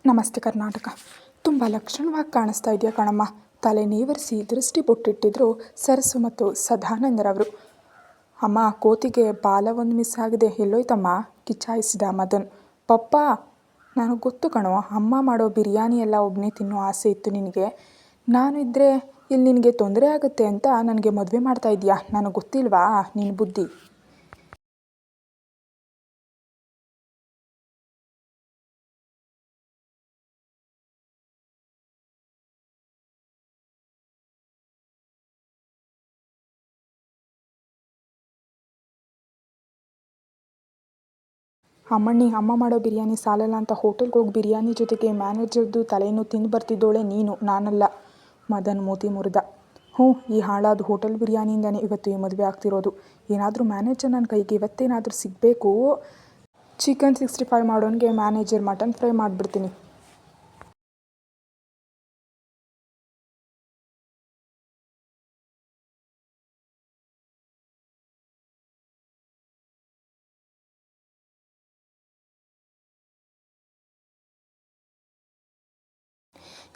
ನಮಸ್ತೆ ಕರ್ನಾಟಕ. ತುಂಬ ಲಕ್ಷಣವಾಗಿ ಕಾಣಿಸ್ತಾ ಇದೆಯಾ ಕಣಮ್ಮ. ತಲೆ ನೇವರಿಸಿ ದೃಷ್ಟಿ ಬೊಟ್ಟಿಟ್ಟಿದ್ರು ಸರಸು ಮತ್ತು ಸದಾನಂದರವರು. ಅಮ್ಮ, ಕೋತಿಗೆ ಬಾಲ ಒಂದು ಮಿಸ್ ಆಗಿದೆ, ಎಲ್ಲೋಯ್ತಮ್ಮ? ಕಿಚಾಯಿಸಿದ ಮದನ್. ಪಪ್ಪ, ನನಗೆ ಗೊತ್ತು ಕಣೋ, ಅಮ್ಮ ಮಾಡೋ ಬಿರಿಯಾನಿ ಎಲ್ಲ ಒಬ್ಬನೇ ತಿನ್ನೋ ಆಸೆ ಇತ್ತು ನಿನಗೆ. ನಾನು ಇದ್ದರೆ ಇಲ್ಲಿ ನಿನಗೆ ತೊಂದರೆ ಆಗುತ್ತೆ ಅಂತ ನನಗೆ ಮದುವೆ ಮಾಡ್ತಾ ಇದೆಯಾ? ನನಗೆ ಗೊತ್ತಿಲ್ವಾ ನಿನ್ನ ಬುದ್ಧಿ? ಅಮ್ಮ ಮಾಡೋ ಬಿರಿಯಾನಿ ಸಾಲಲ್ಲ ಅಂತ ಹೋಟೆಲ್ಗೆ ಹೋಗಿ ಬಿರಿಯಾನಿ ಜೊತೆಗೆ ಮ್ಯಾನೇಜರ್ದು ತಲೆನೂ ತಿಂದು ಬರ್ತಿದ್ದೋಳೆ ನೀನು, ನಾನಲ್ಲ. ಮದನ್ ಮೂತಿ ಮುರಿದ. ಈ ಹಾಳಾದ ಹೋಟೆಲ್ ಬಿರಿಯಾನಿಯಿಂದನೇ ಇವತ್ತು ಈ ಮದುವೆ ಆಗ್ತಿರೋದು. ಏನಾದರೂ ಮ್ಯಾನೇಜರ್ ನನ್ನ ಕೈಗೆ ಇವತ್ತೇನಾದರೂ ಸಿಗಬೇಕು. ಚಿಕನ್ 65 ಮಾಡೋನಿಗೆ ಮ್ಯಾನೇಜರ್ ಮಟನ್ ಫ್ರೈ ಮಾಡಿಬಿಡ್ತೀನಿ.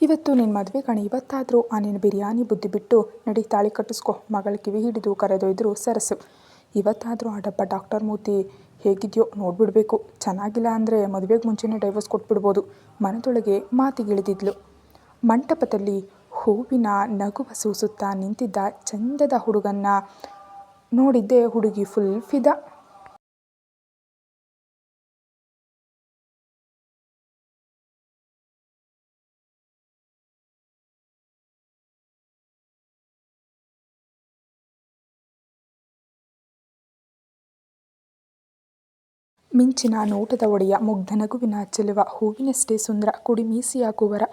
ಇವತ್ತು ನಿನ್ನ ಮದುವೆ ಕಣೆ, ಇವತ್ತಾದರೂ ಆ ನಿನ್ನ ಬಿರಿಯಾನಿ ಬುದ್ಧಿ ಬಿಟ್ಟು ನಡಿ ತಾಳಿ ಕಟ್ಟಿಸ್ಕೊ. ಮಗಳ ಕಿವಿ ಹಿಡಿದು ಕರೆದೊಯ್ದರು ಸರಸು. ಇವತ್ತಾದರೂ ಆ ಡಬ್ಬ ಡಾಕ್ಟರ್ ಮೂತಿ ಹೇಗಿದೆಯೋ ನೋಡಿಬಿಡಬೇಕು. ಚೆನ್ನಾಗಿಲ್ಲ ಅಂದರೆ ಮದುವೆಗೆ ಮುಂಚೆನೇ ಡೈವರ್ಸ್ ಕೊಟ್ಬಿಡ್ಬೋದು. ಮನದೊಳಗೆ ಮಾತಿಗಿಳಿದಿದ್ಲು. ಮಂಟಪದಲ್ಲಿ ಹೂವಿನ ನಗುವ ಸೂಸುತ್ತಾ ನಿಂತಿದ್ದ ಚಂದದ ಹುಡುಗನ್ನ ನೋಡಿದ್ದೆ ಹುಡುಗಿ ಫುಲ್ ಫಿದಾ. ಮಿಂಚಿನ ನೋಟದ ಒಡೆಯ, ಮುಗ್ಧ ನಗುವಿನ ಚೆಲುವ, ಹೂವಿನಷ್ಟೇ ಸುಂದರ, ಕುಡಿ ಮೀಸೆಯ ಕುವರ.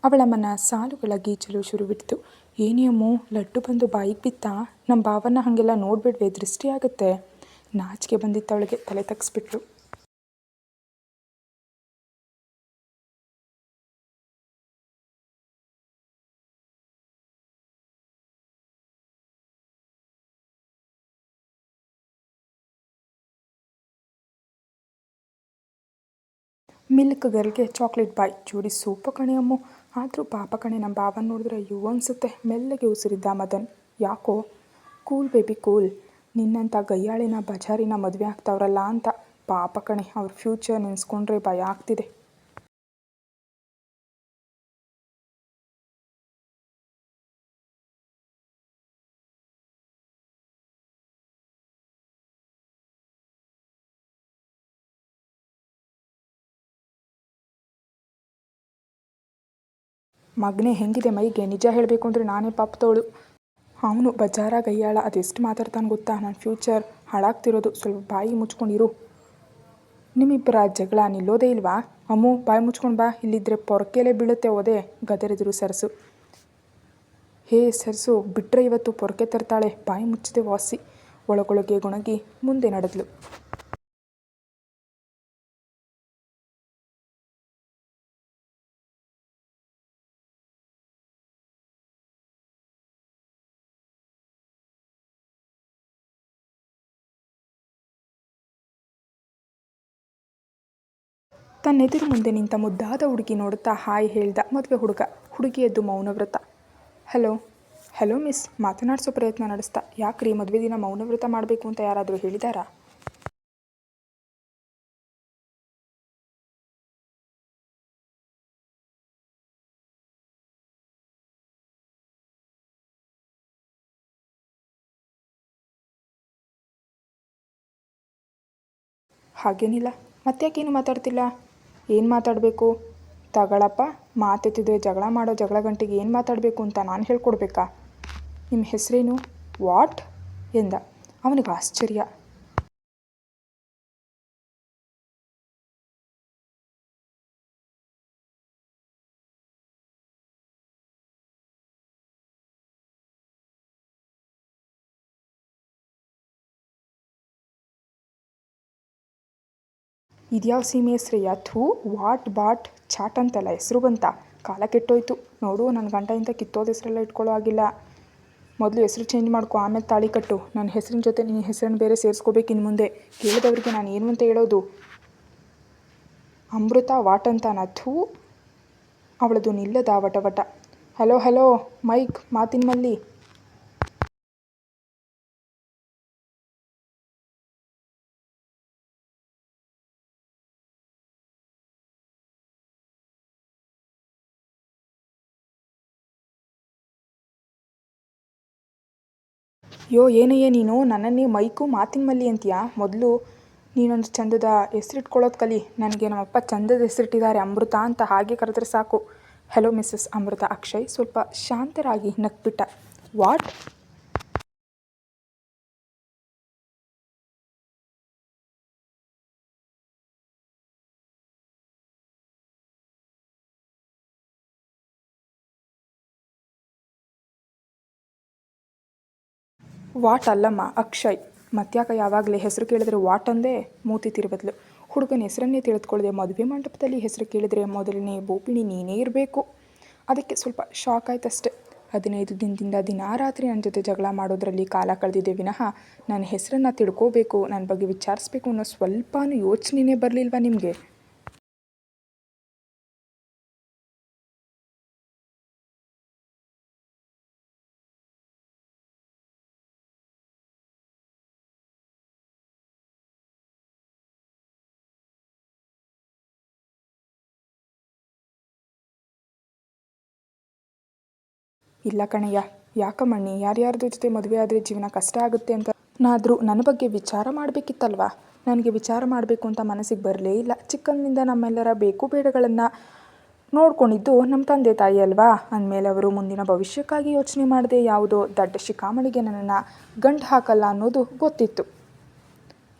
ಅವಳ ಮನ ಸಾಲುಗಳ ಗೀಚಲು ಶುರುವಿಡ್ತು. ಏನೇ ಅಮ್ಮು, ಲಡ್ಡು ಬಂದು ಬಾಯಿಗೆ ಬಿತ್ತಾ? ನಮ್ಮ ಭಾವನ ಹಾಗೆಲ್ಲ ನೋಡ್ಬಿಡ್ವೆ, ದೃಷ್ಟಿಯಾಗತ್ತೆ. ನಾಚಿಕೆ ಬಂದಿತ್ತವಳಿಗೆ, ತಲೆ ತಗ್ಸ್ಬಿಟ್ಲು. ಮಿಲ್ಕ್ ಗರ್ಲ್ಗೆ ಚಾಕ್ಲೇಟ್ ಬಾಯ್. ಜೋಡಿ ಸೂಪು ಕಣೆ ಅಮ್ಮು. ಆದರೂ ಪಾಪ ಕಣೆ, ನಮ್ಮ ಭಾವನ ನೋಡಿದ್ರೆ ಅಯ್ಯೋ ಅನಿಸುತ್ತೆ. ಮೆಲ್ಲಗೆ ಉಸಿರಿದ್ದ ಮದನ್. ಯಾಕೋ? Cool baby cool. ನಿನ್ನಂಥ ಗಯ್ಯಾಳಿನ ಬಜಾರಿನ ಮದುವೆ ಆಗ್ತಾವ್ರಲ್ಲ ಅಂತ. ಪಾಪ ಕಣೆ, ಅವ್ರ ಫ್ಯೂಚರ್ ನೆನೆಸ್ಕೊಂಡ್ರೆ ಭಯ ಆಗ್ತಿದೆ. ಮಗನೇ, ಹೆಂಗಿದೆ ಮೈಗೆ? ನಿಜ ಹೇಳಬೇಕು ಅಂದರೆ ನಾನೇ ಪಾಪದವಳು. ಅವನು ಬಜಾರ ಗಯ್ಯಾಳ, ಅದೆಷ್ಟು ಮಾತಾಡ್ತಾನೆ ಗೊತ್ತಾ? ನನ್ನ ಫ್ಯೂಚರ್ ಹಾಳಾಗ್ತಿರೋದು. ಸ್ವಲ್ಪ ಬಾಯಿ ಮುಚ್ಕೊಂಡಿರು. ನಿಮ್ಮಿಬ್ಬರ ಜಗಳ ನಿಲ್ಲೋದೇ ಇಲ್ವಾ? ಅಮ್ಮು, ಬಾಯಿ ಮುಚ್ಕೊಂಡು ಬಾ, ಇಲ್ಲಿದ್ದರೆ ಪೊರಕೆಲೆ ಬೀಳುತ್ತೆ ಓದೆ. ಗದರಿದ್ರು ಸರಸು. ಹೇ ಸರಸು, ಬಿಟ್ಟರೆ ಇವತ್ತು ಪೊರಕೆ ತರ್ತಾಳೆ. ಬಾಯಿ ಮುಚ್ಚಿದೆ ವಾಸಿ. ಒಳಗೊಳಗೆ ಗೊಣಗಿ ಮುಂದೆ ನಡೆದ್ಲು. ತನ್ನೆದುರು ಮುಂದೆ ನಿಂತ ಮುದ್ದಾದ ಹುಡುಗಿ ನೋಡುತ್ತಾ ಹಾಯ್ ಹೇಳ್ದ ಮದುವೆ ಹುಡುಗ. ಹುಡುಗಿ ಎದ್ದು ಮೌನವ್ರತ. ಹಲೋ ಹಲೋ ಮಿಸ್, ಮಾತನಾಡಿಸೋ ಪ್ರಯತ್ನ ನಡೆಸ್ತಾ. ಯಾಕ್ರಿ, ಮದುವೆ ದಿನ ಮೌನವ್ರತ ಮಾಡಬೇಕು ಅಂತ ಯಾರಾದರೂ ಹೇಳಿದಾರಾ? ಹಾಗೇನಿಲ್ಲ. ಮತ್ತ್ಯಾಕೇನು ಮಾತಾಡ್ತಿಲ್ಲ? ಏನು ಮಾತಾಡಬೇಕು? ತಗಳಪ್ಪ, ಮಾತೆತ್ತಿದ್ರೆ ಜಗಳ ಮಾಡೋ ಜಗಳ ಗಂಟೆಗೆ ಏನು ಮಾತಾಡಬೇಕು ಅಂತ ನಾನು ಹೇಳ್ಕೊಡ್ಬೇಕಾ? ನಿಮ್ಮ ಹೆಸರೇನು? ವಾಟ್ ಎಂದ. ಅವನಿಗೆ ಆಶ್ಚರ್ಯ. ಇದ್ಯಾವ ಸೀಮೆ ಹೆಸ್ರಯ್ಯ? ಥೂ, ವಾಟ್ ಬಾಟ್ ಚಾಟ್ ಅಂತಲ್ಲ ಹೆಸರು ಬಂತ? ಕಾಲ ಕೆಟ್ಟೋಯ್ತು ನೋಡು. ನನ್ನ ಗಂಟ ಇಂಥ ಕಿತ್ತೋದ ಹೆಸರೆಲ್ಲ ಇಟ್ಕೊಳ್ಳೋ ಆಗಿಲ್ಲ. ಮೊದಲು ಹೆಸರು ಚೇಂಜ್ ಮಾಡ್ಕೊ, ಆಮೇಲೆ ತಾಳಿ ಕಟ್ಟು. ನನ್ನ ಹೆಸರಿನ ಜೊತೆ ನಿನ್ನ ಹೆಸರನ್ನು ಬೇರೆ ಸೇರಿಸ್ಕೋಬೇಕು ಇನ್ನು ಮುಂದೆ. ಕೇಳಿದವರಿಗೆ ನಾನು ಏನು ಅಂತ ಹೇಳೋದು? ಅಮೃತ ವಾಟ್ ಅಂತಾನ? ಥೂ. ಅವಳದು ನಿಲ್ಲದ ವಟವಟ. ಹಲೋ ಹಲೋ ಮೈಕ್ ಮಾತಿನ್ಮಲ್ಲಿ. ಯೋ ಏನಯ್ಯ ನೀನು ನನ್ನನ್ನೇ ಮೈಕು ಮಾತಿನ್ಮಲ್ಲಿ ಅಂತೀಯಾ? ಮೊದಲು ನೀನೊಂದು ಚಂದದ ಹೆಸರಿಟ್ಕೊಳ್ಳೋದು ಕಲಿ. ನನಗೆ ನಮ್ಮಪ್ಪ ಚಂದದ ಹೆಸರಿಟ್ಟಿದ್ದಾರೆ, ಅಮೃತ ಅಂತ. ಹಾಗೆ ಕರೆದ್ರೆ ಸಾಕು. ಹಲೋ ಮಿಸ್ಸಸ್ ಅಮೃತ. ಅಕ್ಷಯ್ ಸ್ವಲ್ಪ ಶಾಂತರಾಗಿ ನಕ್ಬಿಟ್ಟ. ವಾಟ್? ವಾಟ್ ಅಲ್ಲಮ್ಮ ಅಕ್ಷಯ್. ಮತ್ತ್ಯಾಕ ಯಾವಾಗಲೇ ಹೆಸರು ಕೇಳಿದ್ರೆ ವಾಟ್ ಅಂದೇ ಮೂತಿ ತಿರುಬದ್ಲು. ಹುಡುಗನ ಹೆಸರನ್ನೇ ತಿಳಿದುಕೊಳ್ಳದೆ ಮದುವೆ ಮಂಟಪದಲ್ಲಿ ಹೆಸರು ಕೇಳಿದರೆ ಮೊದಲನೇ ಬೋಪಿಣಿ ನೀನೇ ಇರಬೇಕು. ಅದಕ್ಕೆ ಸ್ವಲ್ಪ ಶಾಕ್ ಆಯ್ತಷ್ಟೆ. 15 ದಿನದಿಂದ ದಿನಾ ರಾತ್ರಿ ನನ್ನ ಜೊತೆ ಜಗಳ ಮಾಡೋದ್ರಲ್ಲಿ ಕಾಲ ಕಳೆದಿದ್ದೆ ವಿನಃ ನನ್ನ ಹೆಸರನ್ನು ತಿಳ್ಕೋಬೇಕು, ನನ್ನ ಬಗ್ಗೆ ವಿಚಾರಿಸ್ಬೇಕು ಅನ್ನೋ ಸ್ವಲ್ಪನೂ ಯೋಚನೆಯೇ ಬರಲಿಲ್ವಾ ನಿಮಗೆ? ಇಲ್ಲ ಕಣಯ್ಯ, ಯಾಕಮ್ಮಣ್ಣಿ, ಯಾರ್ಯಾರ್ದು ಜೊತೆ ಮದುವೆ ಆದರೆ ಜೀವನ ಕಷ್ಟ ಆಗುತ್ತೆ ಅಂತ ನಾದರೂ ನನ್ನ ಬಗ್ಗೆ ವಿಚಾರ ಮಾಡಬೇಕಿತ್ತಲ್ವಾ? ನನಗೆ ವಿಚಾರ ಮಾಡಬೇಕು ಅಂತ ಮನಸ್ಸಿಗೆ ಬರಲೇ ಇಲ್ಲ. ಚಿಕ್ಕಂದಿನಿಂದ ನಮ್ಮೆಲ್ಲರ ಬೇಕು ಬೇಡಗಳನ್ನು ನೋಡ್ಕೊಂಡಿದ್ದು ನಮ್ಮ ತಂದೆ ತಾಯಿ ಅಲ್ವಾ? ಅಂದಮೇಲೆ ಅವರು ಮುಂದಿನ ಭವಿಷ್ಯಕ್ಕಾಗಿ ಯೋಚನೆ ಮಾಡದೆ ಯಾವುದೋ ದಡ್ಡ ಶಿಖಾಮಣಿಗೆ ನನ್ನನ್ನು ಗಂಟು ಹಾಕಲ್ಲ ಅನ್ನೋದು ಗೊತ್ತಿತ್ತು.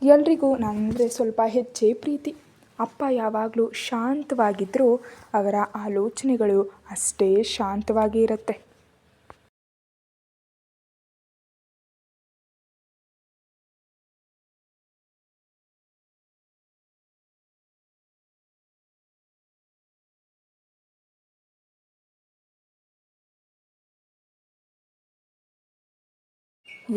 ಎಲ್ರಿಗೂ ನನ್ನಂದರೆ ಸ್ವಲ್ಪ ಹೆಚ್ಚೇ ಪ್ರೀತಿ. ಅಪ್ಪ ಯಾವಾಗಲೂ ಶಾಂತವಾಗಿದ್ದರೂ ಅವರ ಆಲೋಚನೆಗಳು ಅಷ್ಟೇ ಶಾಂತವಾಗಿ ಇರುತ್ತೆ.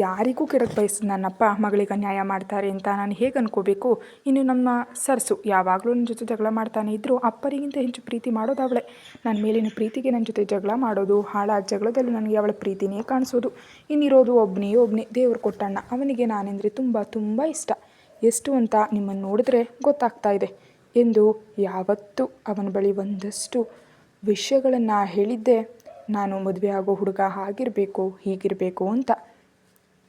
ಯಾರಿಗೂ ಕೆಡಕ್ಕೆ ಬಯಸಿದ ನನ್ನಪ್ಪ ಮಗಳಿಗೆ ನ್ಯಾಯ ಮಾಡ್ತಾರೆ ಅಂತ ನಾನು ಹೇಗೆ ಅನ್ಕೋಬೇಕು? ಇನ್ನು ನಮ್ಮ ಸರ್ಸು ಯಾವಾಗಲೂ ನನ್ನ ಜೊತೆ ಜಗಳ ಮಾಡ್ತಾನೆ ಇದ್ದರೂ ಅಪ್ಪರಿಗಿಂತ ಹೆಚ್ಚು ಪ್ರೀತಿ ಮಾಡೋದು ಅವಳೆ. ನನ್ನ ಮೇಲಿನ ಪ್ರೀತಿಗೆ ನನ್ನ ಜೊತೆ ಜಗಳ ಮಾಡೋದು, ಹಾಳಾದ ಜಗಳದಲ್ಲಿ ನನಗೆ ಅವಳ ಪ್ರೀತಿನೇ ಕಾಣಿಸೋದು. ಇನ್ನಿರೋದು ಒಬ್ಬನೇ ದೇವ್ರು ಕೊಟ್ಟಣ್ಣ. ಅವನಿಗೆ ನಾನೆಂದರೆ ತುಂಬ ತುಂಬ ಇಷ್ಟ. ಎಷ್ಟು ಅಂತ ನಿಮ್ಮನ್ನು ನೋಡಿದ್ರೆ ಗೊತ್ತಾಗ್ತಾ ಇದೆ ಎಂದು ಯಾವತ್ತೂ ಅವನ ಬಳಿ ಒಂದಷ್ಟು ವಿಷಯಗಳನ್ನು ಹೇಳಿದ್ದೆ. ನಾನು ಮದುವೆ ಆಗೋ ಹುಡುಗ ಹಾಗಿರಬೇಕು ಹೀಗಿರಬೇಕು ಅಂತ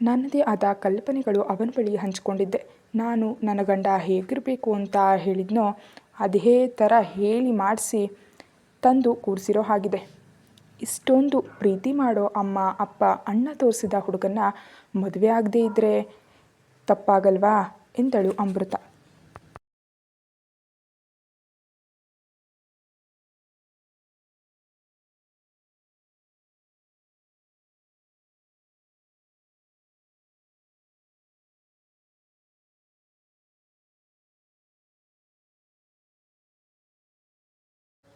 ನನ್ನದೇ ಆದ ಕಲ್ಪನೆಗಳು ಅವನ ಬಳಿ ಹಂಚಿಕೊಂಡಿದ್ದೆ. ನಾನು ನನ್ನ ಗಂಡ ಹೇಗಿರಬೇಕು ಅಂತ ಹೇಳಿದ್ನೋ ಅದೇ ಥರ ಹೇಳಿ ಮಾಡಿಸಿ ತಂದು ಕೂರಿಸಿರೋ ಹಾಗಿದೆ. ಇಷ್ಟೊಂದು ಪ್ರೀತಿ ಮಾಡೋ ಅಮ್ಮ ಅಪ್ಪ ಅಣ್ಣ ತೋರಿಸಿದ ಹುಡುಗನ್ನ ಮದುವೆ ಆಗದೇ ಇದ್ದರೆ ತಪ್ಪಾಗಲ್ವಾ ಎಂದಳು ಅಮೃತ.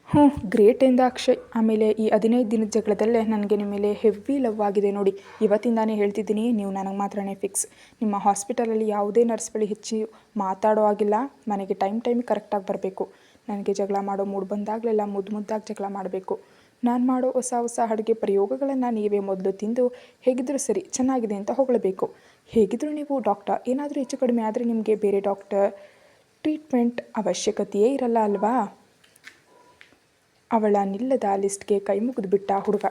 ಹ್ಞೂ, ಗ್ರೇಟ್ ಎಂದ ಅಕ್ಷಯ್. ಆಮೇಲೆ ಈ 15 ದಿನದ ಜಗಳದಲ್ಲೇ ನನಗೆ ನಿಮ್ಮ ಮೇಲೆ ಹೆವಿ ಲವ್ ಆಗಿದೆ ನೋಡಿ. ಇವತ್ತಿಂದಾನೇ ಹೇಳ್ತಿದ್ದೀನಿ, ನೀವು ನನಗೆ ಮಾತ್ರನೇ ಫಿಕ್ಸ್. ನಿಮ್ಮ ಹಾಸ್ಪಿಟಲಲ್ಲಿ ಯಾವುದೇ ನರ್ಸ್ ಬಳಿ ಹೆಚ್ಚು ಮಾತಾಡೋ ಆಗಿಲ್ಲ. ಮನೆಗೆ ಟೈಮಿಗೆ ಕರೆಕ್ಟಾಗಿ ಬರಬೇಕು. ನನಗೆ ಜಗಳ ಮಾಡೋ ಮೂಡ್ ಬಂದಾಗಲೆಲ್ಲ ಮುದ್ದಾಗಿ ಜಗಳ ಮಾಡಬೇಕು. ನಾನು ಮಾಡೋ ಹೊಸ ಹೊಸ ಅಡುಗೆ ಪ್ರಯೋಗಗಳನ್ನು ನೀವೇ ಮೊದಲು ತಿಂದು ಹೇಗಿದ್ದರೂ ಸರಿ ಚೆನ್ನಾಗಿದೆ ಅಂತ ಹೊಗಳಬೇಕು. ಹೇಗಿದ್ದರೂ ನೀವು ಡಾಕ್ಟರ್. ಏನಾದರೂ ಹೆಚ್ಚು ಕಡಿಮೆ ಆದರೆ ನಿಮಗೆ ಬೇರೆ ಡಾಕ್ಟರ್ ಟ್ರೀಟ್ಮೆಂಟ್ ಅವಶ್ಯಕತೆಯೇ ಇರಲ್ಲ ಅಲ್ವಾ? ಅವಳ ನಿಲ್ಲದ ಲಿಸ್ಟ್ಗೆ ಕೈ ಮುಗಿದು ಬಿಟ್ಟ ಹುಡುಗ.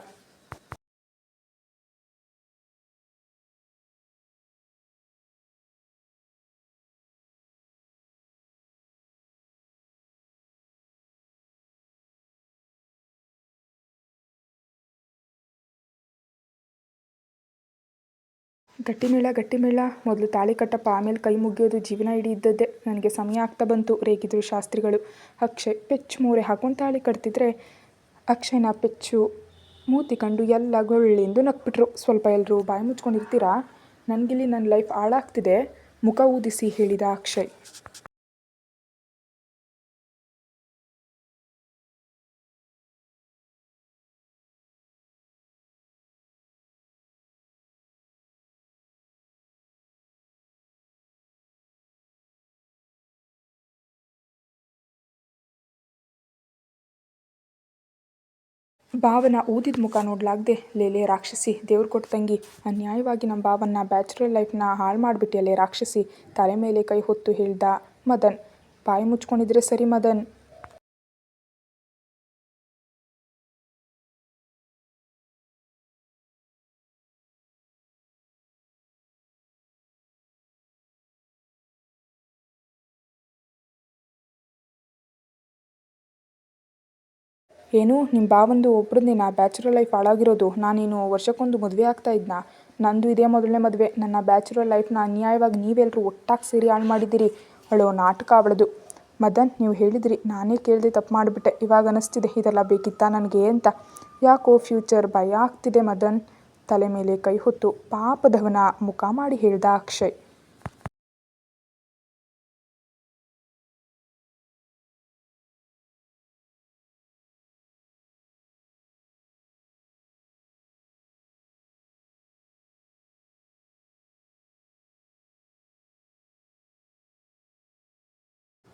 ಗಟ್ಟಿಮೇಳ. ಮೊದಲು ತಾಳಿ ಕಟ್ಟಪ್ಪ, ಆಮೇಲೆ ಕೈ ಮುಗಿಯೋದು ಜೀವನ ಇಡೀ ಇದ್ದದ್ದೇ. ನನಗೆ ಸಮಯ ಆಗ್ತಾ ಬಂತು. ರೇಗಿದ್ರು ಶಾಸ್ತ್ರಿಗಳು. ಅಕ್ಷಯ್ ಪೆಚ್ಚು ಮೋರೆ ಹಾಕೊಂಡು ತಾಳಿ ಕಟ್ತಿದ್ರೆ ಅಕ್ಷಯ್ನ ಪೆಚ್ಚು ಮೂತಿ ಕಂಡು ಎಲ್ಲ ಗೊಳ್ಳೆಂದು ನಕ್ಬಿಟ್ರು. ಸ್ವಲ್ಪ ಎಲ್ಲರೂ ಬಾಯಿ ಮುಚ್ಕೊಂಡಿರ್ತೀರಾ? ನನಗಿಲ್ಲಿ ನನ್ನ ಲೈಫ್ ಹಾಳಾಗ್ತಿದೆ, ಮುಖ ಊದಿಸಿ ಹೇಳಿದ ಅಕ್ಷಯ್. ಭಾವನ ಊದಿದ ಮುಖ ನೋಡ್ಲಾಗ್ದೆ, ಲೇಲೆ ರಾಕ್ಷಸಿ, ದೇವ್ರು ಕೊಟ್ಟು ತಂಗಿ, ಅನ್ಯಾಯವಾಗಿ ನಮ್ಮ ಭಾವನ್ನ ಬ್ಯಾಚುಲರ್ ಲೈಫ್ನ ಹಾಳು ಮಾಡಿಬಿಟ್ಟಿಯಲ್ಲೇ ರಾಕ್ಷಸಿ, ತಲೆ ಮೇಲೆ ಕೈ ಹೊತ್ತು ಹೇಳ್ದ ಮದನ್. ಬಾಯಿ ಮುಚ್ಕೊಂಡಿದ್ರೆ ಸರಿ ಮದನ್. ಏನು ನಿಮ್ಮ ಭಾವಂದು ಒಬ್ರನ್ನೇನಾ ಬ್ಯಾಚುಲರ್ ಲೈಫ್ ಹಾಳಾಗಿರೋದು? ನಾನೇನು ವರ್ಷಕ್ಕೊಂದು ಮದುವೆ ಆಗ್ತಾ ಇದ್ನಾ? ನಂದು ಇದೇ ಮೊದಲನೇ ಮದುವೆ. ನನ್ನ ಬ್ಯಾಚುಲರ್ ಲೈಫ್ನ ಅನ್ಯಾಯವಾಗಿ ನೀವೆಲ್ಲರೂ ಒಟ್ಟಾಗಿ ಸೇರಿ ಹಾಳು ಮಾಡಿದ್ದೀರಿ. ಅವಳು ನಾಟಕ ಅವಳದು. ಮದನ್, ನೀವು ಹೇಳಿದಿರಿ, ನಾನೇ ಕೇಳದೆ ತಪ್ಪು ಮಾಡಿಬಿಟ್ಟೆ. ಇವಾಗ ಅನಿಸ್ತಿದೆ ಇದೆಲ್ಲ ಬೇಕಿತ್ತಾ ನನಗೆ ಅಂತ. ಯಾಕೋ ಫ್ಯೂಚರ್ ಭಯ ಆಗ್ತಿದೆ ಮದನ್. ತಲೆ ಮೇಲೆ ಕೈ ಹೊತ್ತು ಪಾಪದವನ ಮುಖ ಮಾಡಿ ಹೇಳ್ದ ಅಕ್ಷಯ್.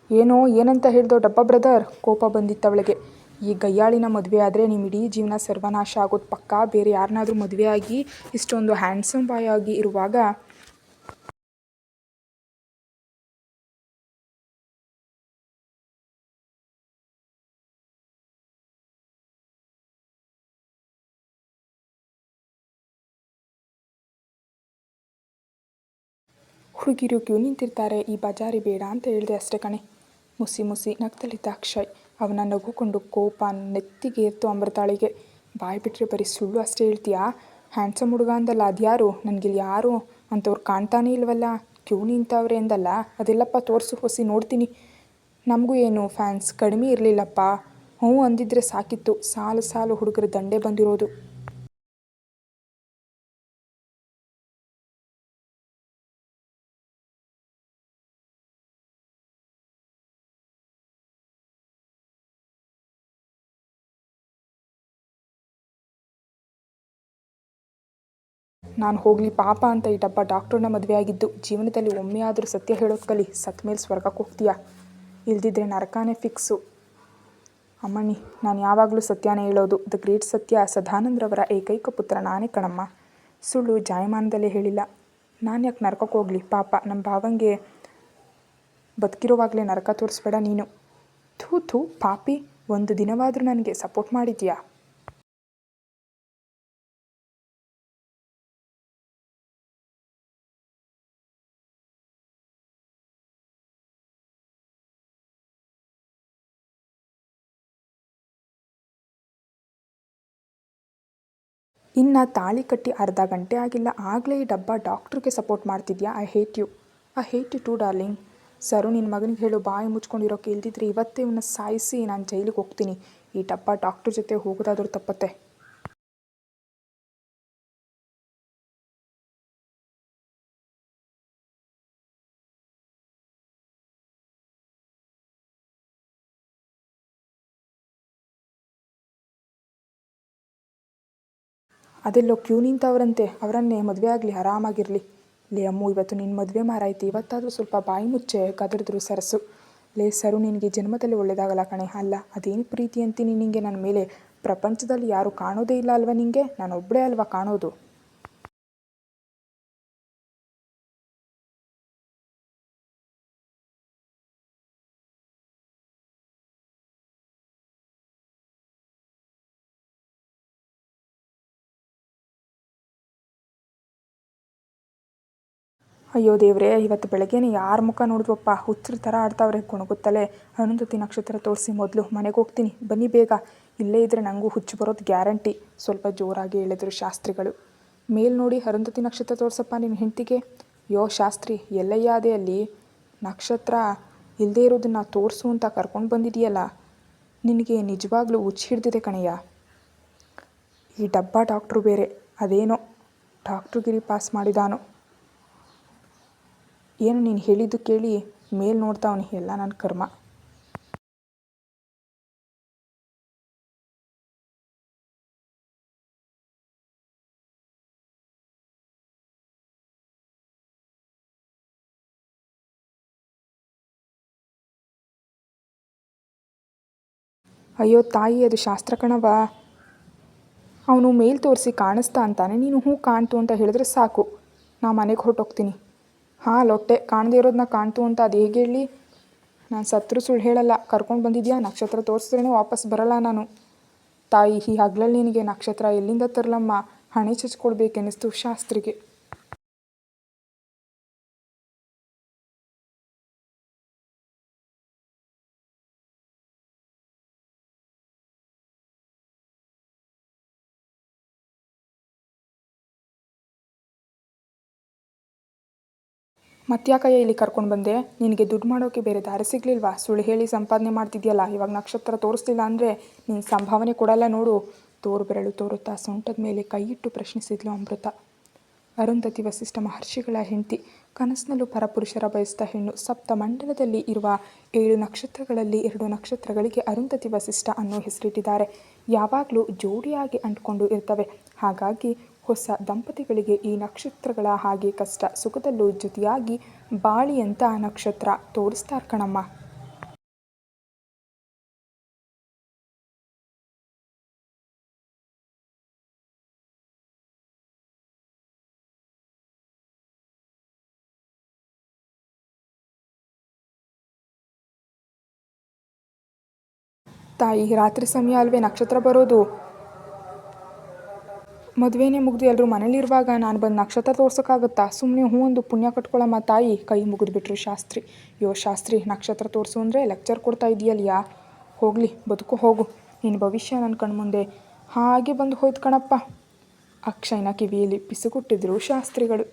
ಏನೋ ಏನಂತ ಹೇಳ್ದೋ ಡಬ್ಬ ಬ್ರದರ್. ಕೋಪ ಬಂದಿತ್ತವಳಿಗೆ. ಈ ಗಯ್ಯಾಳಿನ ಮದುವೆ ಆದರೆ ನಿಮ್ಮ ಇಡೀ ಜೀವನ ಸರ್ವನಾಶ ಆಗೋದು ಪಕ್ಕಾ. ಬೇರೆ ಯಾರನ್ನಾದ್ರೂ ಮದುವೆ ಆಗಿ ಇಷ್ಟೊಂದು ಹ್ಯಾಂಡ್ಸಮ್ ಬಾಯ್ ಆಗಿ ಇರುವಾಗ ಹುಡುಗಿರು ಕ್ಯೂ ನಿಂತಿರ್ತಾರೆ, ಈ ಬಜಾರಿ ಬೇಡ ಅಂತ ಹೇಳಿದೆ ಅಷ್ಟೇ ಕಣೆ. ಮುಸಿ ಮುಸಿ ನಗ್ತಲಿದ್ದ ಅಕ್ಷಯ್. ಅವನ ನಗುಕೊಂಡು ಕೋಪ ನೆತ್ತಿಗೇರ್ತು ಅಮೃತಾಳಿಗೆ. ಬಾಯಿ ಬಿಟ್ಟರೆ ಬರೀ ಸುಳ್ಳು ಅಷ್ಟೇ ಹೇಳ್ತೀಯಾ? ಹ್ಯಾಂಡ್ಸಮ್ ಹುಡುಗ ಅಂದಲ್ಲ, ಅದ್ಯಾರು? ನನಗಿಲ್ಲಿ ಯಾರು ಅಂಥವ್ರು ಕಾಣ್ತಾನೇ ಇಲ್ವಲ್ಲ. ಕ್ಯೂ ನಿಂತವ್ರೆ ಅಂದಲ್ಲ, ಅದೆಲ್ಲಪ್ಪ ತೋರಿಸು ಹೊಸಿ ನೋಡ್ತೀನಿ. ನಮಗೂ ಏನು ಫ್ಯಾನ್ಸ್ ಕಡಿಮೆ ಇರಲಿಲ್ಲಪ್ಪ. ಹ್ಞೂ ಅಂದಿದ್ರೆ ಸಾಕಿತ್ತು. ಸಾಲು ಸಾಲು ಹುಡುಗರ ದಂಡೆ ಬಂದಿರೋದು. ನಾನು ಹೋಗಲಿ ಪಾಪ ಅಂತ ಈ ಡಬ್ಬ ಡಾಕ್ಟ್ರನ್ನ ಮದುವೆ ಆಗಿದ್ದು. ಜೀವನದಲ್ಲಿ ಒಮ್ಮೆ ಆದರೂ ಸತ್ಯ ಹೇಳೋದು ಕಲಿ. ಸತ್ತ ಮೇಲೆ ಸ್ವರ್ಗಕ್ಕೆ ಹೋಗ್ತೀಯಾ, ಇಲ್ದಿದ್ರೆ ನರಕಾನೇ ಫಿಕ್ಸು. ಅಮ್ಮಣ್ಣಿ, ನಾನು ಯಾವಾಗಲೂ ಸತ್ಯನೇ ಹೇಳೋದು. ದ ಗ್ರೇಟ್ ಸತ್ಯ ಸದಾನಂದ್ರವರ ಏಕೈಕ ಪುತ್ರ ನಾನೇ ಕಣಮ್ಮ. ಸುಳ್ಳು ಜಾಯಮಾನದಲ್ಲೇ ಹೇಳಿಲ್ಲ. ನಾನು ಯಾಕೆ ನರಕಕ್ಕೆ ಹೋಗಲಿ ಪಾಪ. ನಮ್ಮ ಭಾವಂಗೆ ಬದುಕಿರೋವಾಗಲೇ ನರಕ ತೋರಿಸ್ಬೇಡ ನೀನು. ಥೂ ಥೂ ಪಾಪಿ, ಒಂದು ದಿನವಾದರೂ ನನಗೆ ಸಪೋರ್ಟ್ ಮಾಡಿದ್ಯಾ? ಇನ್ನು ತಾಳಿ ಕಟ್ಟಿ ಅರ್ಧ ಗಂಟೆ ಆಗಿಲ್ಲ, ಆಗಲೇ ಈ ಡಬ್ಬ ಡಾಕ್ಟ್ರಿಗೆ ಸಪೋರ್ಟ್ ಮಾಡ್ತಿದ್ಯಾ? I hate you. I hate you too darling. Sir ನಿನ್ನ ಮಗನಿಗೆ ಹೇಳು ಬಾಯಿ ಮುಚ್ಕೊಂಡಿರೋಕೆ, ಇಲ್ದಿದ್ರೆ ಇವತ್ತೇ ಇವನ್ನ ಸಾಯಿಸಿ ನಾನು ಜೈಲಿಗೆ ಹೋಗ್ತೀನಿ. ಈ ಡಬ್ಬ ಡಾಕ್ಟ್ರ್ ಜೊತೆ ಹೋಗೋದಾದ್ರೂ ತಪ್ಪತ್ತೆ. ಅದೆಲ್ಲೋ ಕ್ಯೂ ನಿಂತವ್ರಂತೆ, ಅವರನ್ನೇ ಮದುವೆ ಆಗಲಿ, ಆರಾಮಾಗಿರಲಿ. ಲೇ ಅಮ್ಮು, ಇವತ್ತು ನಿನ್ನ ಮದುವೆ ಮಾರಾಯ್ತು, ಇವತ್ತಾದರೂ ಸ್ವಲ್ಪ ಬಾಯಿ ಮುಚ್ಚೆ ಗದರಿದ್ರು ಸರಸು. ಲೇ ಸರು, ನಿನಗೆ ಜನ್ಮದಲ್ಲಿ ಒಳ್ಳೇದಾಗಲ್ಲ ಕಣೆ. ಅಲ್ಲ, ಅದೇನು ಪ್ರೀತಿ ಅಂತೀನಿ ನಿನಗೆ ನನ್ನ ಮೇಲೆ? ಪ್ರಪಂಚದಲ್ಲಿ ಯಾರೂ ಕಾಣೋದೇ ಇಲ್ಲ ಅಲ್ವಾ ನಿನಗೆ? ನಾನು ಒಬ್ಬಳೇ ಅಲ್ವಾ ಕಾಣೋದು? ಅಯ್ಯೋ ದೇವ್ರೆ, ಇವತ್ತು ಬೆಳಗ್ಗೆನೇ ಯಾರ ಮುಖ ನೋಡಿದ್ವಪ್ಪ, ಹುಚ್ಚರ ಥರ ಆಡ್ತಾವ್ರೆ ಗೊಣಗುತ್ತಲೇ. ಅರುಂಧತಿ ನಕ್ಷತ್ರ ತೋರಿಸಿ ಮೊದಲು ಮನೆಗೆ ಹೋಗ್ತೀನಿ, ಬನ್ನಿ ಬೇಗ. ಇಲ್ಲೇ ಇದ್ದರೆ ನನಗೂ ಹುಚ್ಚು ಬರೋದು ಗ್ಯಾರಂಟಿ. ಸ್ವಲ್ಪ ಜೋರಾಗಿ ಹೇಳಿದ್ರು ಶಾಸ್ತ್ರಿಗಳು. ಮೇಲ್ ನೋಡಿ ಅರುಂಧತಿ ನಕ್ಷತ್ರ ತೋರಿಸಪ್ಪ ನಿನ್ನ ಹೆಂಡತಿಗೆ. ಯೋ ಶಾಸ್ತ್ರಿ, ಎಲ್ಲಯ್ಯ ಅದೇ ಅಲ್ಲಿ ನಕ್ಷತ್ರ ಇಲ್ಲದೇ ಇರೋದನ್ನು ತೋರಿಸು ಅಂತ ಕರ್ಕೊಂಡು ಬಂದಿದೆಯಲ್ಲ, ನಿನಗೆ ನಿಜವಾಗ್ಲೂ ಹುಚ್ಚು ಹಿಡ್ದಿದೆ ಕಣಯ್ಯ. ಈ ಡಬ್ಬ ಡಾಕ್ಟ್ರು ಬೇರೆ ಅದೇನೋ ಡಾಕ್ಟ್ರುಗಿರಿ ಪಾಸ್ ಮಾಡಿದಾನೋ ಏನು. ನೀನು ಹೇಳಿದ್ದು ಕೇಳಿ ಮೇಲ್ ನೋಡ್ತಾವನಿ, ಎಲ್ಲ ನನ್ನ ಕರ್ಮ. ಅಯ್ಯೋ ತಾಯಿ, ಅದು ಶಾಸ್ತ್ರ ಕಣವ. ಅವನು ಮೇಲ್ ತೋರಿಸಿ ಕಾಣಿಸ್ತಾ ಅಂತಾನೆ, ನೀನು ಹ್ಞೂ ಕಾಣ್ತು ಅಂತ ಹೇಳಿದ್ರೆ ಸಾಕು, ನಾ ಮನೆಗೆ ಹೊರಟೋಗ್ತೀನಿ. ಹಾಂ ಲೊಟ್ಟೆ, ಕಾಣದೇ ಇರೋದನ್ನ ಕಾಣ್ತು ಅಂತ ಅದು ಹೇಗೆ ಹೇಳಿ? ನಾನು ಸತ್ರು ಸುಳ್ಳು ಹೇಳಲ್ಲ. ಕರ್ಕೊಂಡು ಬಂದಿದ್ಯಾ, ನಕ್ಷತ್ರ ತೋರಿಸಿದ್ರೇ ವಾಪಸ್ ಬರಲ್ಲ ನಾನು. ತಾಯಿ, ಈ ಹಗ್ಲಲ್ಲಿ ನಿನಗೆ ನಕ್ಷತ್ರ ಎಲ್ಲಿಂದ ತರಲಮ್ಮ? ಹಣೆ ಚಚ್ಕೊಳ್ಬೇಕೆನ್ನಿಸ್ತು ಶಾಸ್ತ್ರಿಗೆ. ಮತ್ತ್ಯಾಕಯ್ಯ ಇಲ್ಲಿ ಕರ್ಕೊಂಡು ಬಂದೆ? ನಿನಗೆ ದುಡ್ಡು ಮಾಡೋಕ್ಕೆ ಬೇರೆ ದಾರಿ ಸಿಗಲಿಲ್ವಾ? ಸುಳ್ಳು ಹೇಳಿ ಸಂಪಾದನೆ ಮಾಡ್ತಿದ್ಯಲ್ಲ, ಇವಾಗ ನಕ್ಷತ್ರ ತೋರಿಸ್ಲಿಲ್ಲ ಅಂದರೆ ನಿನ್ನ ಸಂಭಾವನೆ ಕೊಡಲ್ಲ ನೋಡು. ತೋರು ಬೆರಳು ತೋರುತ್ತಾ ಸೊಂಟದ ಮೇಲೆ ಕೈಯಿಟ್ಟು ಪ್ರಶ್ನಿಸಿದ್ಲು ಅಮೃತ. ಅರುಂಧತಿ ವಸಿಷ್ಠ ಮಹರ್ಷಿಗಳ ಹೆಂಡತಿ, ಕನಸಿನಲ್ಲೂ ಪರಪುರುಷರ ಬಯಸಿದ ಹೆಣ್ಣು. ಸಪ್ತ ಮಂಡಲದಲ್ಲಿ ಇರುವ 7 ನಕ್ಷತ್ರಗಳಲ್ಲಿ 2 ನಕ್ಷತ್ರಗಳಿಗೆ ಅರುಂಧತಿ ವಸಿಷ್ಠ ಅನ್ನೋ ಹೆಸರಿಟ್ಟಿದ್ದಾರೆ. ಯಾವಾಗಲೂ ಜೋಡಿಯಾಗಿ ಅಂಟ್ಕೊಂಡು ಇರ್ತವೆ. ಹಾಗಾಗಿ ಹೊಸ ದಂಪತಿಗಳಿಗೆ ಈ ನಕ್ಷತ್ರಗಳ ಹಾಗೆ ಕಷ್ಟ ಸುಖದಲ್ಲೂ ಜೊತೆಯಾಗಿ ಬಾಳಿ ಅಂತ ನಕ್ಷತ್ರ ತೋರಿಸ್ತಾರ್ ಕಣಮ್ಮ. ತಾಯಿ, ರಾತ್ರಿ ಸಮಯ ಅಲ್ವೇ ನಕ್ಷತ್ರ ಬರೋದು? ಮದುವೆನೇ ಮುಗಿದು ಎಲ್ಲರೂ ಮನೇಲಿರುವಾಗ ನಾನು ಬಂದು ನಕ್ಷತ್ರ ತೋರ್ಸೋಕ್ಕಾಗುತ್ತಾ? ಸುಮ್ಮನೆ ಹ್ಞೂ ಒಂದು ಪುಣ್ಯ ಕಟ್ಕೊಳ್ಳಮ್ಮ ತಾಯಿ. ಕೈ ಮುಗಿದ್ಬಿಟ್ರು ಶಾಸ್ತ್ರಿ. ಯೋ ಶಾಸ್ತ್ರಿ, ನಕ್ಷತ್ರ ತೋರಿಸು ಅಂದರೆ ಲೆಕ್ಚರ್ ಕೊಡ್ತಾ ಇದೆಯಲ್ಯಾ? ಹೋಗಲಿ, ಬದುಕು ಹೋಗು. ನಿನ್ನ ಭವಿಷ್ಯ ನನ್ನ ಕಣ್ಮುಂದೆ ಹಾಗೆ ಬಂದು ಹೋಯ್ತು ಕಣಪ್ಪ. ಅಕ್ಷಯ್ನ ಕಿವಿಯಲ್ಲಿ ಪಿಸುಗುಟ್ಟಿದ್ರು ಶಾಸ್ತ್ರಿಗಳು.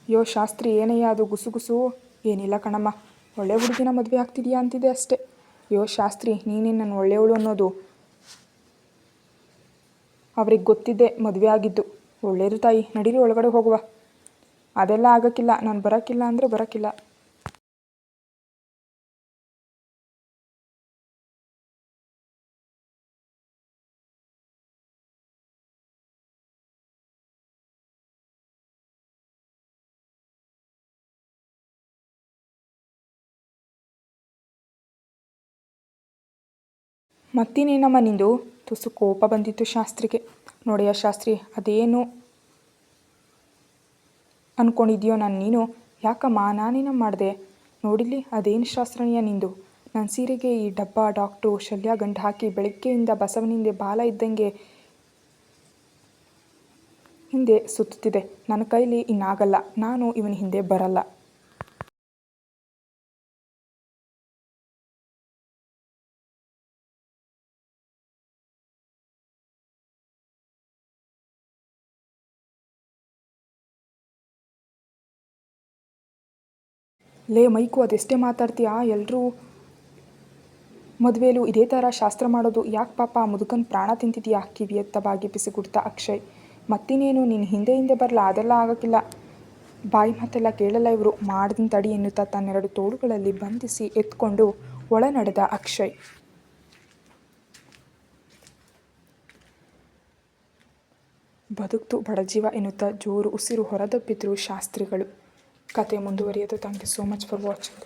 ಯೋ ಶಾಸ್ತ್ರಿ, ಏನಯ್ಯ ಅದು ಗುಸುಗುಸು? ಏನಿಲ್ಲ ಕಣಮ್ಮ, ಒಳ್ಳೆ ಹುಡುಗಿನ ಮದುವೆ ಆಗ್ತಿದೆಯಾ ಅಂತಿದೆ ಅಷ್ಟೇ. ಯೋ ಶಾಸ್ತ್ರಿ, ನೀನೇನು ನನ್ನ ಒಳ್ಳೆಯವಳು ಅನ್ನೋದು? ಅವ್ರಿಗೆ ಗೊತ್ತಿದ್ದೆ ಮದುವೆ ಆಗಿದ್ದು. ಒಳ್ಳೇದು ತಾಯಿ, ನಡೀರಿ ಒಳಗಡೆ ಹೋಗುವ. ಅದೆಲ್ಲ ಆಗೋಕ್ಕಿಲ್ಲ, ನಾನು ಬರೋಕ್ಕಿಲ್ಲ ಅಂದರೆ ಬರೋಕ್ಕಿಲ್ಲ. ಮತ್ತಿನೇನಮ್ಮ ನಿಂದು? ತುಸು ಕೋಪ ಬಂದಿತ್ತು ಶಾಸ್ತ್ರಿಗೆ. ನೋಡೆಯ ಶಾಸ್ತ್ರಿ, ಅದೇನು ಅಂದ್ಕೊಂಡಿದ್ಯೋ ನೀನು? ಯಾಕಮ್ಮ, ನಾನೇನ ಮಾಡಿದೆ? ನೋಡಿಲ್ಲಿ, ಅದೇನು ಶಾಸ್ತ್ರನೀಯ ನಿಂದು? ನನ್ನ ಸೀರೆಗೆ ಈ ಡಬ್ಬ ಡಾಕ್ಟ್ರು ಶಲ್ಯ ಗಂಟು ಹಾಕಿ ಬೆಳಗ್ಗೆಯಿಂದ ಬಸವನಿಂದೆ ಬಾಲ ಇದ್ದಂಗೆ ಹಿಂದೆ ಸುತ್ತುತ್ತಿದೆ. ನನ್ನ ಕೈಲಿ ಇನ್ನಾಗಲ್ಲ, ನಾನು ಇವನ ಹಿಂದೆ ಬರಲ್ಲ. ಲೇ ಮೈಕು, ಅದೆಷ್ಟೇ ಮಾತಾಡ್ತೀಯಾ? ಎಲ್ಲರೂ ಮದುವೆಯಲ್ಲೂ ಇದೇ ಥರ ಶಾಸ್ತ್ರ ಮಾಡೋದು ಯಾಕೆ ಪಾಪ? ಮುದುಕನ ಪ್ರಾಣ ತಿಂತಿದೆಯಾ? ಕಿವಿಯತ್ತ ಬಾಗಿ ಪಿಸಿಗುಡ್ತ ಅಕ್ಷಯ್. ಮತ್ತಿನೇನು, ನಿನ್ನ ಹಿಂದೆ ಹಿಂದೆ ಬರಲ್ಲ? ಅದೆಲ್ಲ ಆಗೋಕ್ಕಿಲ್ಲ. ಬಾಯಿ ಮಾತೆಲ್ಲ ಕೇಳಲ್ಲ ಇವರು. ಮಾಡ್ದಿನ ತಡಿ ಎನ್ನುತ್ತಾ ತನ್ನೆರಡು ತೋಳುಗಳಲ್ಲಿ ಬಂಧಿಸಿ ಎತ್ಕೊಂಡು ಒಳ ನಡೆದ ಅಕ್ಷಯ್. ಬದುಕ್ತು ಬಡಜೀವ ಎನ್ನುತ್ತಾ ಜೋರು ಉಸಿರು ಹೊರದಬ್ಬಿದ್ರು ಶಾಸ್ತ್ರಿಗಳು. ಕತೆ ಮುಂದುವರಿಯೋದು. Thank you so much for watching.